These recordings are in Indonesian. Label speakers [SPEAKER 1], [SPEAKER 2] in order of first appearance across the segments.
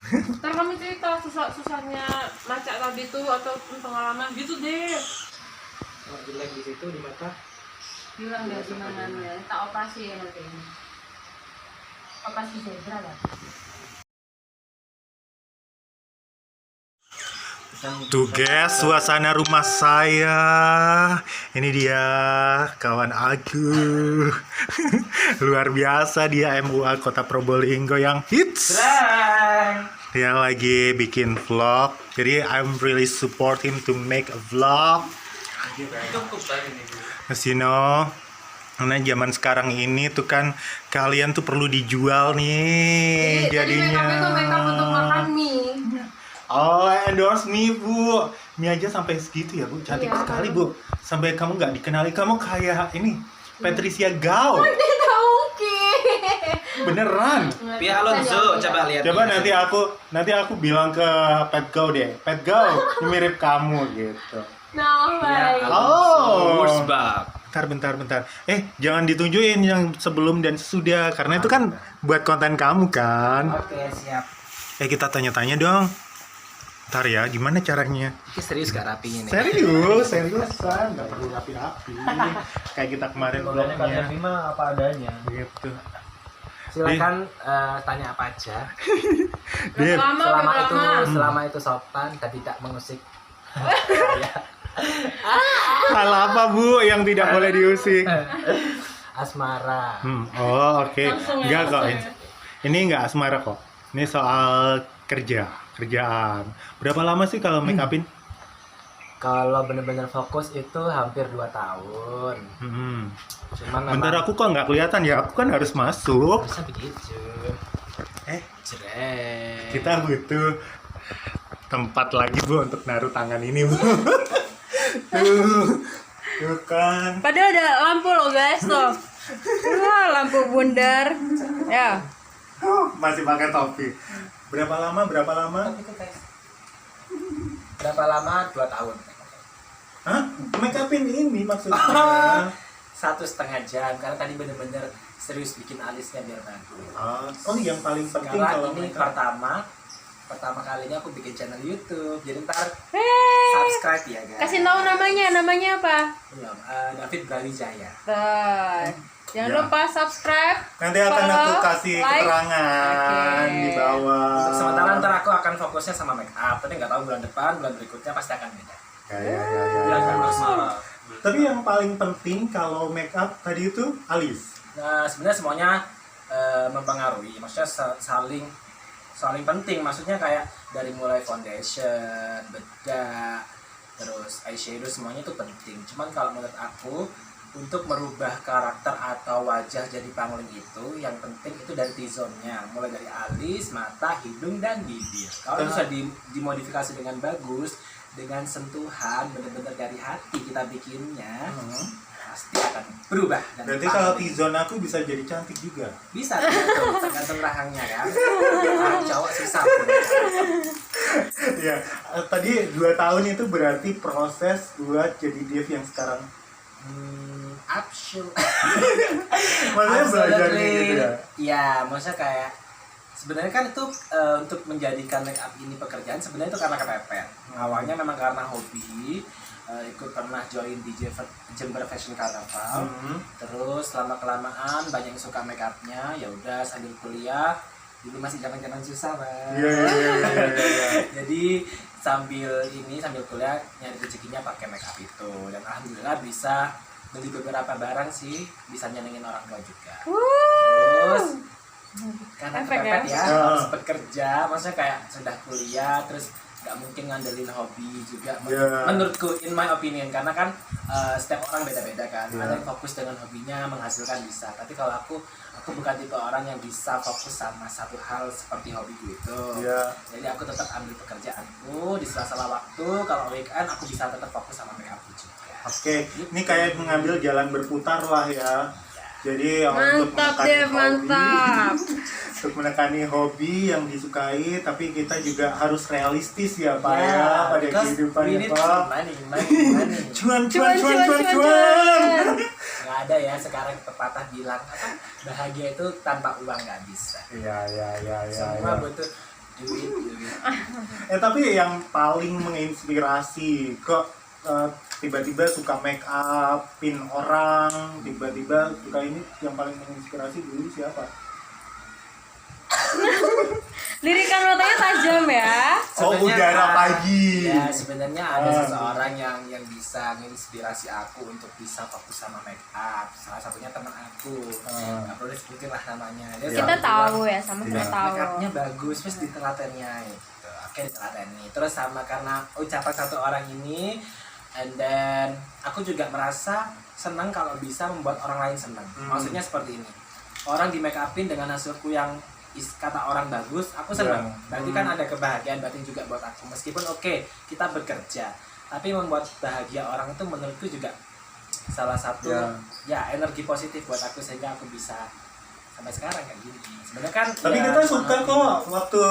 [SPEAKER 1] Ntar kami cerita susahnya maca tadi tuh ataupun pengalaman gitu deh.
[SPEAKER 2] Oh, jelek di situ di mata.
[SPEAKER 1] Bilang nggak gimana ya, tak operasi ya nanti. Operasi zebra lah.
[SPEAKER 3] Tuh guys, suasana rumah saya. Ini dia kawan aku. Luar biasa dia MUA Kota Probolinggo yang hits. Dia lagi bikin vlog. Jadi I'm really support him to make a vlog. As you know, karena zaman sekarang ini tuh kan kalian tuh perlu dijual nih jadinya.
[SPEAKER 1] Jadi make up itu make up untuk makan mie.
[SPEAKER 3] Oh, endorse mie, Bu. Mie aja sampai segitu ya, Bu. Cantik
[SPEAKER 1] Iya.
[SPEAKER 3] sekali, Bu. Sampai kamu nggak dikenali. Kamu kayak ini, Patricia Gao.
[SPEAKER 1] Tidak mungkin.
[SPEAKER 3] Beneran.
[SPEAKER 2] Pia Alonso, coba lihat.
[SPEAKER 3] Coba nanti aku bilang ke Pat Gao deh. Pat Gao, ini mirip kamu gitu.
[SPEAKER 1] No way.
[SPEAKER 3] Oh.
[SPEAKER 2] Wurzbach.
[SPEAKER 3] Bentar. Jangan ditunjukin yang sebelum dan sesudah. Karena itu kan buat konten kamu kan.
[SPEAKER 2] Oke, siap.
[SPEAKER 3] Kita tanya-tanya dong. Ntar ya, gimana caranya?
[SPEAKER 2] Ini serius gak rapinya nih?
[SPEAKER 3] Seriusan, nggak perlu rapi-rapi. Kayak kita kemarin vlognya.
[SPEAKER 2] Bima apa adanya.
[SPEAKER 3] Gitu.
[SPEAKER 2] Silakan tanya apa aja.
[SPEAKER 3] Dir,
[SPEAKER 2] Selama itu sopan dan tidak mengusik.
[SPEAKER 3] hal apa Bu yang tidak boleh diusik?
[SPEAKER 2] Asmara.
[SPEAKER 3] Oh oke.
[SPEAKER 1] Langsung ya,
[SPEAKER 3] Enggak kok.
[SPEAKER 1] langsung
[SPEAKER 3] Ini enggak asmara kok. Ini soal kerjaan. Berapa lama sih kalau make upin?
[SPEAKER 2] Kalau bener-bener fokus itu hampir 2 tahun. Cuman
[SPEAKER 3] Bentar, aku kok nggak kelihatan ya? Aku kan harus masuk.
[SPEAKER 2] bisa begitu. Jreng.
[SPEAKER 3] Kita butuh tempat lagi Bu untuk naruh tangan ini Bu. Tuh kan.
[SPEAKER 1] Padahal ada lampu loh guys tuh. Wah, lampu bundar. Ya.
[SPEAKER 3] Masih pakai topi. Berapa lama?
[SPEAKER 2] Berapa lama? 2 tahun.
[SPEAKER 3] Hah? Make upin ini maksudnya?
[SPEAKER 2] 1,5 jam karena tadi bener-bener serius bikin alisnya biar bagus.
[SPEAKER 3] Oh, yang paling penting
[SPEAKER 2] Sekarang
[SPEAKER 3] kalau
[SPEAKER 2] ini
[SPEAKER 3] make up.
[SPEAKER 2] pertama kalinya aku bikin channel YouTube. Jadi ntar
[SPEAKER 1] Hey.
[SPEAKER 2] subscribe ya guys.
[SPEAKER 1] Kasih tahu namanya apa?
[SPEAKER 2] Belum, David Brawijaya.
[SPEAKER 1] Tuh. Jangan
[SPEAKER 3] Ya.
[SPEAKER 1] lupa subscribe.
[SPEAKER 3] Nanti akan aku
[SPEAKER 1] follow,
[SPEAKER 3] kasih
[SPEAKER 1] like.
[SPEAKER 3] keterangan
[SPEAKER 1] Oke.
[SPEAKER 3] di bawah.
[SPEAKER 2] Untuk sementara ntar aku akan fokusnya sama make up. Tapi nggak tahu bulan depan, bulan berikutnya pasti akan beda.
[SPEAKER 3] Ya.
[SPEAKER 2] Bulan Asmara.
[SPEAKER 3] Tapi yang paling penting kalau make up tadi itu alis.
[SPEAKER 2] Nah, sebenarnya semuanya mempengaruhi. Maksudnya saling penting. Maksudnya kayak dari mulai foundation, bedak, terus eyeshadow semuanya itu penting. Cuman kalau menurut aku untuk merubah karakter atau wajah jadi pangling itu yang penting itu dari T-zone-nya, mulai dari alis, mata, hidung dan bibir. Kalau bisa dimodifikasi dengan bagus, dengan sentuhan benar-benar dari hati kita bikinnya, pasti akan berubah. Dan
[SPEAKER 3] Berarti kalau T-zone aku bisa jadi cantik juga.
[SPEAKER 2] bisa tergantung rahangnya kan. Cowok susah.
[SPEAKER 3] Ya, tadi 2 tahun itu berarti proses buat jadi Dev yang sekarang. Maksudnya belajar gitu ya?
[SPEAKER 2] Iya, maksudnya kayak sebenarnya kan itu untuk menjadikan make up ini pekerjaan sebenarnya itu karena kepepet. Awalnya memang karena hobi, ikut pernah join di Jember Fashion Carnival. Terus lama kelamaan banyak yang suka make upnya, ya udah sambil kuliah. Dulu masih zaman susah Bang.
[SPEAKER 3] Iya.
[SPEAKER 2] Jadi sambil kuliah nyari rezekinya pakai make up itu, dan alhamdulillah bisa beli beberapa barang sih, bisa nyenengin orang tua juga. Terus karena
[SPEAKER 1] Efek
[SPEAKER 2] kepepet
[SPEAKER 1] ya?
[SPEAKER 2] ya, harus bekerja, maksudnya kayak sudah kuliah terus nggak mungkin ngandelin hobi juga. Menurutku, in my opinion, karena kan setiap orang beda-beda kan. Ada yang fokus dengan hobinya menghasilkan bisa, tapi kalau aku bukan tipe orang yang bisa fokus sama satu hal seperti hobiku itu. Jadi aku tetap ambil pekerjaanku di sela-sela waktu. Kalau weekend aku bisa tetap fokus sama make upku juga.
[SPEAKER 3] Oke, ini kayak mengambil jalan berputar lah ya. Jadi
[SPEAKER 1] Mantap deh, mantap.
[SPEAKER 3] Untuk menekani hobi yang disukai, tapi kita juga harus realistis ya Pak ya pada kehidupan ya Pak.
[SPEAKER 2] Money.
[SPEAKER 3] Cuan.
[SPEAKER 2] Nggak ada ya sekarang pepatah bilang apa, bahagia itu tanpa uang nggak bisa.
[SPEAKER 3] Iya.
[SPEAKER 2] Semua butuh duit.
[SPEAKER 3] Tapi yang paling menginspirasi kok tiba-tiba suka make upin orang, tiba-tiba suka ini, yang paling menginspirasi dulu siapa?
[SPEAKER 4] Lirikan matanya tajam ya.
[SPEAKER 3] Oh,
[SPEAKER 2] Sebenarnya,
[SPEAKER 3] udara pagi.
[SPEAKER 2] Ya, sebenarnya ada seseorang yang bisa menginspirasi aku untuk bisa fokus sama make up. Salah satunya teman aku. Nggak perlu disebutin lah namanya. Dia
[SPEAKER 4] Kita
[SPEAKER 2] selalu
[SPEAKER 4] tahu
[SPEAKER 2] bilang,
[SPEAKER 4] ya, sama-sama
[SPEAKER 3] Iya.
[SPEAKER 4] tahu.
[SPEAKER 2] make upnya bagus, terus ditelatennya gitu. Oke, ditelateni. Terus sama karena ucapan satu orang ini, and then aku juga merasa senang kalau bisa membuat orang lain senang. Maksudnya seperti ini. Orang di make upin dengan hasilku yang kata orang bagus, aku senang. Berarti kan ada kebahagiaan batin juga buat aku. Meskipun oke, kita bekerja, tapi membuat bahagia orang itu menurutku juga salah satu ya energi positif buat aku, sehingga aku bisa sampai sekarang kayak gini. Sebenarnya kan
[SPEAKER 3] Tapi
[SPEAKER 2] ya,
[SPEAKER 3] kita suka kok waktu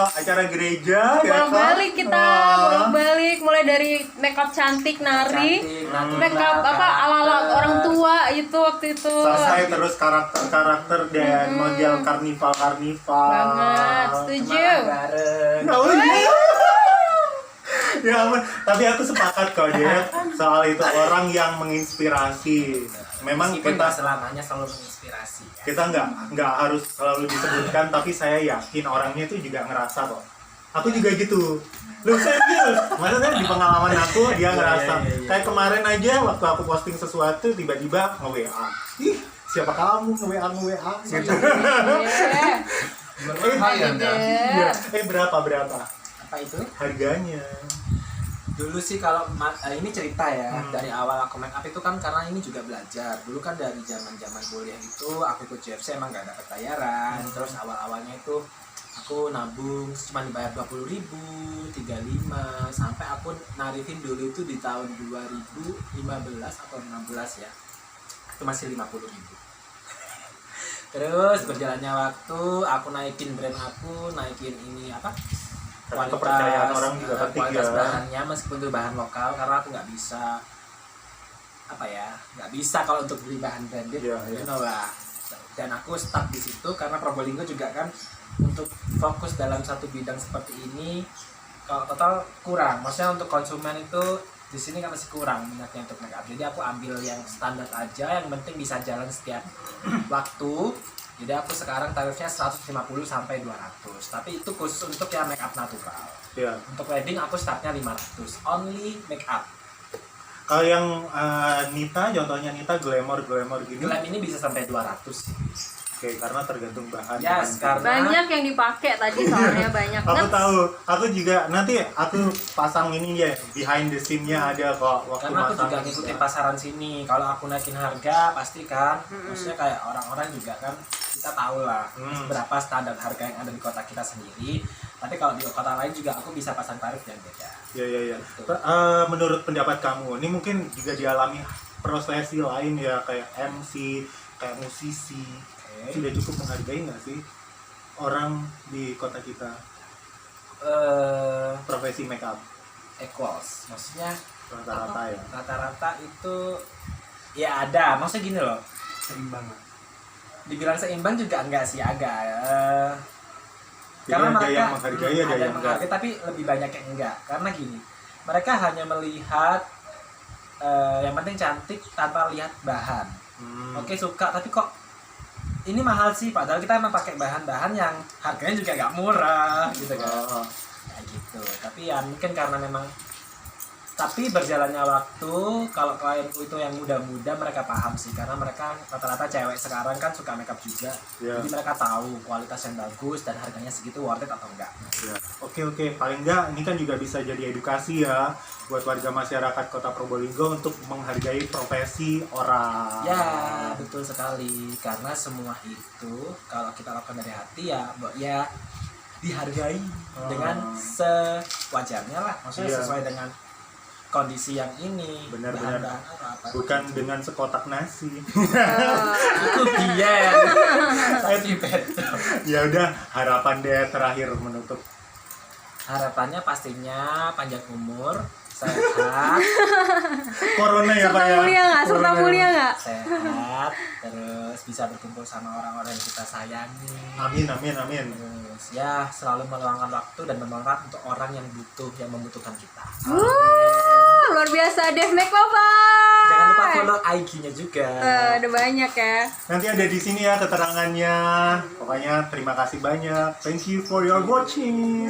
[SPEAKER 3] acara gereja ya kan?
[SPEAKER 4] Bolak-balik kita, bolak-balik mulai dari makeup cantik nari, makeup apa ala-ala orang tua itu waktu itu.
[SPEAKER 3] Selesai terus karakter-karakter dan model karnival-karnival.
[SPEAKER 4] Banget, setuju.
[SPEAKER 2] bareng.
[SPEAKER 3] Oh iya. Ya ampun, tapi aku sepakat kok dia soal itu, orang yang menginspirasi. Memang
[SPEAKER 2] Meskipun
[SPEAKER 3] kita
[SPEAKER 2] nggak selamanya selalu menginspirasi ya.
[SPEAKER 3] kita nggak harus selalu disebutkan, tapi saya yakin orangnya itu juga ngerasa kok. Aku juga gitu. Lu serius? Maksudnya di pengalaman aku dia ngerasa.
[SPEAKER 2] Iya.
[SPEAKER 3] Kayak kemarin aja waktu aku posting sesuatu tiba-tiba nge-WA. Ih, siapa kamu nge-WA gitu.
[SPEAKER 4] Iya.
[SPEAKER 3] Iya. Berapa?
[SPEAKER 2] Apa itu?
[SPEAKER 3] Harganya?
[SPEAKER 2] Dulu sih kalau ini cerita ya, dari awal aku make up itu kan karena ini juga belajar. Dulu kan dari zaman kuliah itu aku ikut JFC emang nggak dapat bayaran. Terus awal-awalnya itu aku nabung cuma dibayar 20.000, 35, sampai aku narifin dulu itu di tahun 2015 atau 16 ya. Itu masih 50.000. Terus berjalannya waktu, aku naikin brand aku, naikin ini apa?
[SPEAKER 3] Karena kepercayaan orang juga penting
[SPEAKER 2] kualitas
[SPEAKER 3] ya.
[SPEAKER 2] bahannya, meskipun itu bahan lokal, karena aku nggak bisa nggak bisa kalau untuk beli bahan branded,
[SPEAKER 3] Iya.
[SPEAKER 2] you know lah. Dan aku stuck di situ karena Probolinggo juga kan untuk fokus dalam satu bidang seperti ini kalau total kurang, maksudnya untuk konsumen itu di sini kan masih kurang minatnya untuk make up. Jadi aku ambil yang standar aja, yang penting bisa jalan setiap waktu. Jadi aku sekarang tarifnya 150 sampai 200. Tapi itu khusus untuk yang make up natural.
[SPEAKER 3] Iya.
[SPEAKER 2] Untuk wedding aku startnya 500. Only make up.
[SPEAKER 3] Kalau yang Nita, contohnya Nita glamour gini.
[SPEAKER 2] Glam ini bisa sampai 200.
[SPEAKER 3] Oke, karena tergantung bahan.
[SPEAKER 2] Yes,
[SPEAKER 3] kan.
[SPEAKER 2] karena
[SPEAKER 4] Banyak yang dipakai tadi soalnya banyak.
[SPEAKER 3] Aku tahu, aku juga nanti aku pasang ini ya, behind the scene-nya ada kok waktu
[SPEAKER 2] karena aku
[SPEAKER 3] masang.
[SPEAKER 2] juga ngikutin pasaran sini. Kalau aku naikin harga pasti kan, maksudnya kayak orang-orang juga kan kita tahu lah berapa standar harga yang ada di kota kita sendiri. Tapi kalau di kota lain juga aku bisa pasang tarif yang beda.
[SPEAKER 3] Iya. Menurut pendapat kamu, ini mungkin juga dialami profesi lain ya, kayak MC, kayak musisi. Sudah cukup menghargai nggak sih orang di kota kita profesi make up
[SPEAKER 2] Equals, maksudnya
[SPEAKER 3] rata-rata ya?
[SPEAKER 2] rata-rata itu ya ada, maksudnya gini loh,
[SPEAKER 3] Seimbang.
[SPEAKER 2] dibilang seimbang juga enggak sih, agak
[SPEAKER 3] Jadi ada yang menghargai, ada yang enggak.
[SPEAKER 2] tapi lebih banyak yang enggak, karena gini, mereka hanya melihat yang penting cantik tanpa lihat bahan. Oke, suka, tapi kok ini mahal sih, padahal kita emang pakai bahan-bahan yang harganya juga gak murah gitu kan. Kayak gitu. Tapi ya mungkin karena memang, tapi berjalannya waktu, kalau klienku itu yang muda-muda mereka paham sih, karena mereka rata-rata cewek sekarang kan suka makeup juga. Jadi mereka tahu kualitas yang bagus dan harganya segitu worth it atau enggak.
[SPEAKER 3] Ya. Oke, paling enggak ini kan juga bisa jadi edukasi ya buat warga masyarakat Kota Probolinggo untuk menghargai profesi orang.
[SPEAKER 2] Ya, betul sekali. Karena semua itu kalau kita lakukan dari hati ya dihargai dengan sewajarnya lah. Maksudnya sesuai dengan kondisi yang ini.
[SPEAKER 3] Benar-benar.
[SPEAKER 2] Apa.
[SPEAKER 3] Bukan dengan sekotak nasi.
[SPEAKER 2] Itu dia. Saya tibet.
[SPEAKER 3] Ya udah, harapan deh terakhir menutup.
[SPEAKER 2] Harapannya pastinya panjang umur, sehat,
[SPEAKER 3] Corona ya Pak ya.
[SPEAKER 4] Serta mulia nggak?
[SPEAKER 2] sehat, terus bisa berkumpul sama orang-orang yang kita sayangi.
[SPEAKER 3] Amin.
[SPEAKER 2] terus ya selalu meluangkan waktu dan bermanfaat untuk orang yang membutuhkan kita.
[SPEAKER 4] Luar biasa Dev Makeup.
[SPEAKER 2] Jangan lupa follow IG-nya juga.
[SPEAKER 4] Ada banyak ya.
[SPEAKER 3] Nanti ada di sini ya keterangannya. Pokoknya terima kasih banyak. Thank you for your watching.